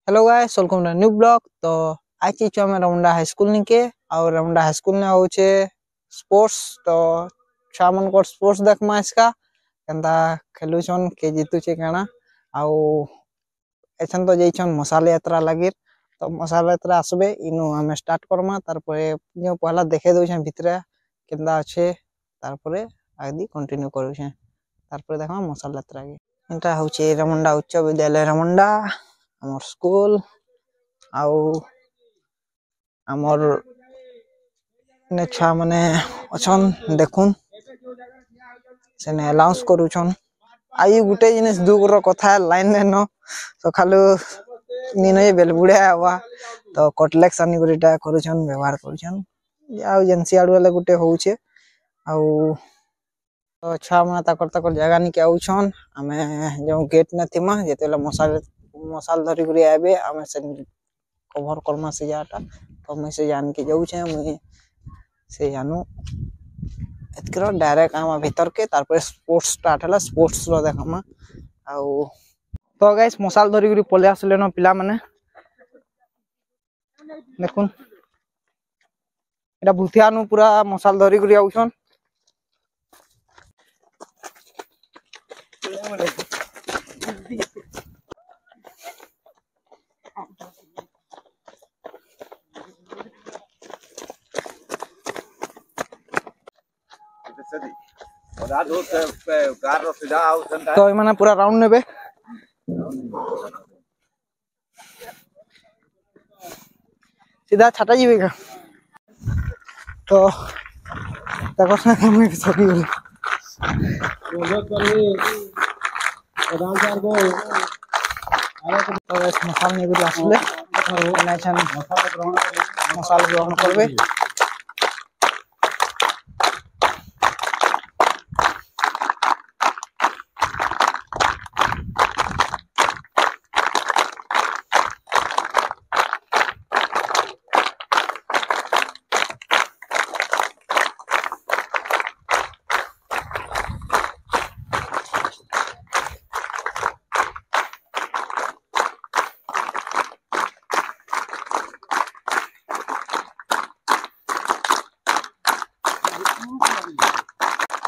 Hello guys welcome to new blog. तो आज चीज में राउंडा हाई स्कूल निके और राउंडा हाई स्कूल ने होचे स्पोर्ट्स। तो छुआ मन को स्पोर्ट्स देखमा इसका केनता खेलुछन के जीतुचे काना आउ एछन तो जैछन मसाले यात्रा लागिर। तो मसाला यात्रा आसबे इनु हमें स्टार्ट करमा तार परे जो पहला देखे दोछन भितरे केनता अच्छे तार परे आदि कंटिन्यू करूछे तार परे देखमा मसाला यात्रा के एंटा होचे रामुंडा उच्च विद्यालय रामुंडा हमर स्कूल आउ हमर ने छुआ माने अछन देखुन सेने अनाउंस करूछन आई गुटे जिनिस दुख रो कथा लाइन न सखालु निने बेल बुढ़ा आवा तो कटलेक्स आनी गुरीटा करूछन व्यवहार करूछन आउ एजेंसी आडू वाला गुटे होउछे आउ तो छुआ माने ताकर जगह नि के आउछन हमें जो गेट न थिमा जेतेला मसाल धरी गुरी आबे हमें से कवर करमा से जाटा तो मैं से जान के जाऊ छे मुई से जानू एतकरो डायरेक्ट आमा भीतर के तार पर स्पोर्ट्स स्टार्ट हला स्पोर्ट्स रो देखमा आउ तो गाइस मसाल धरी गुरी पले आसले न पिला माने देखुन एटा भूतियानु पूरा मसाल धरी गुरी आउछन तो माने पूरा राउंड नेबे सीधा छाटा जीवे का तो देखो ना मैं सभी बोले तो इस मसाला ने भी आसले नाइछन मसाला ग्रहण करबे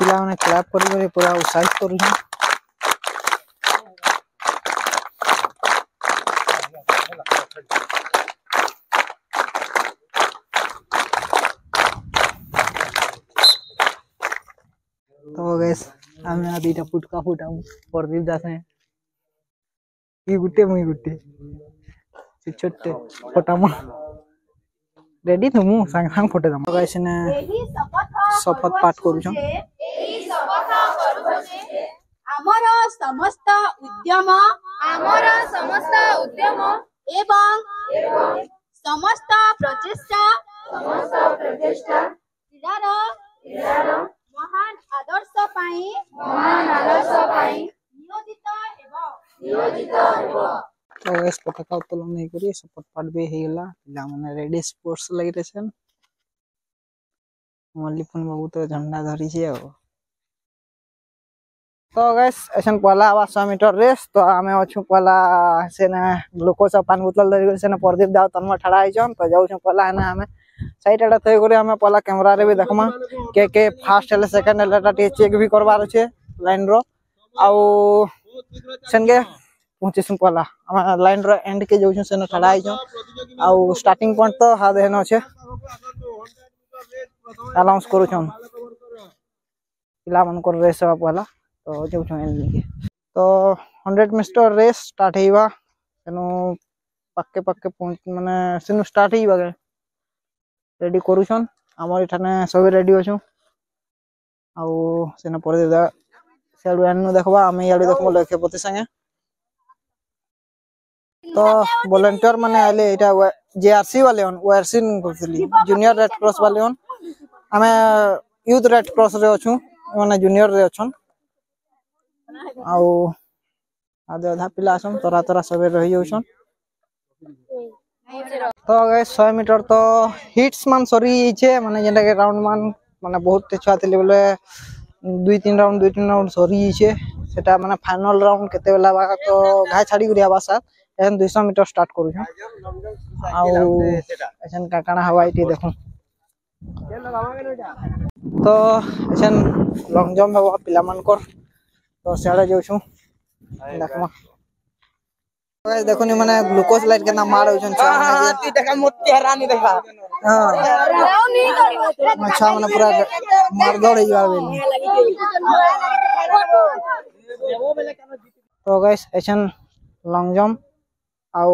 पिला माने क्लैप करी पूरा उत्साहित करू तो गाइस हमें आदीटा फुटका फुटाऊ प्रदीप दासे ई गुटे मुई गुटे से छोटे फटामा रेडी तो मु संग संग फटे दम तो गाइस ने शपथ पाठ करू छन आमर समस्त उद्यम एवं समस्त प्रचेष्टा क्रीडार महान आदर्श पाई नियोजित हेबो तो गाइस पताका उत्तोलन नहीं करी शपथ पाठ भी हे गला पिला माने रेडी स्पोर्ट्स लगी रेछन मल्लीपुन बाबू तो झंडा धरी छे तो गाइस एसन पहला आवा 100 मीटर रेस तो हमें अछु पहला से ना ग्लूकोज पानी बोतल धरि से ना प्रदीप दाव तनमा ठड़ा आइछन तो जाउ छ पहला है ना हमें साइड एटा थई करे हमें पहला कैमरा रे भी देखमा के फर्स्ट हले सेकंड हले एटा चेक भी करबार छे लाइन रो आउ संगे पहुंचे सुन पहला हम लाइन रो एंड के जाउ छ से ना ठड़ा आइछन आउ स्टार्टिंग पॉइंट तो हा देहनो छे अनाउंस करू छन पिला मन को रेस पहला तो जो तो 100 मीटर रेस स्टार्ट हेबा सेनु पक्के पॉइंट माने सेनु स्टार्ट हेबा रेडी करूछन हमर इठाने सब रेडी होछु आउ सेना पर दे सेडु एनु देखबा हम याडु देखबो लक्ष्यपति संगे तो वॉलंटियर माने आले एटा जेआरसी वाले on ओआरसी करथली जूनियर रेड क्रॉस वाले on हमें यूथ रेड क्रॉस रे होछु माने जूनियर रे होछन आउ आधे आधा पिला आसन तोरा तोरा सबे रही होछन तो गाइस 100 मीटर तो हिट्स मान सरी छे माने जेंटा के राउंड मान माने बहुत छुआ थिले बोले 2-3 राउंड सरी छे सेटा माने फाइनल राउंड केते बेला बा तो घाय छाड़ी गुरिया बा साथ एहन 200 मीटर स्टार्ट करू छन आउ एहन का काना हवाई टी देखो तो एहन लॉन्ग जंप हवा पिला मानकर तो सियाड़े जाऊ छु देखमा गाइस देखो नि माने ग्लूकोज लाइट के नाम मार होछन छा माने ती देखा मोती हरानी देखा हां अच्छा माने पूरा मार दौड़ ही जावे तो गाइस एहन लॉन्ग जंप आउ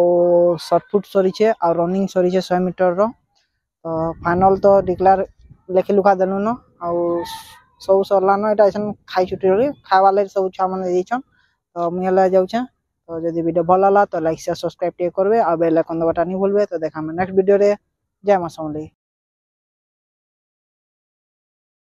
शॉर्ट पुट सरी छे आ रनिंग सरी छे 100 मीटर रो तो फाइनल तो डिक्लेयर लेखि लुका देनु न आउ सब सरला न एटा एसन खाई छुटी रे खावा ले सब छा माने देछन तो मिला जाउ छे तो यदि वीडियो भल लागला तो लाइक शेयर सब्सक्राइब टे करबे आ बेल आइकन दबाटा नहीं भूलबे तो देखा हम नेक्स्ट वीडियो रे जय मां समली।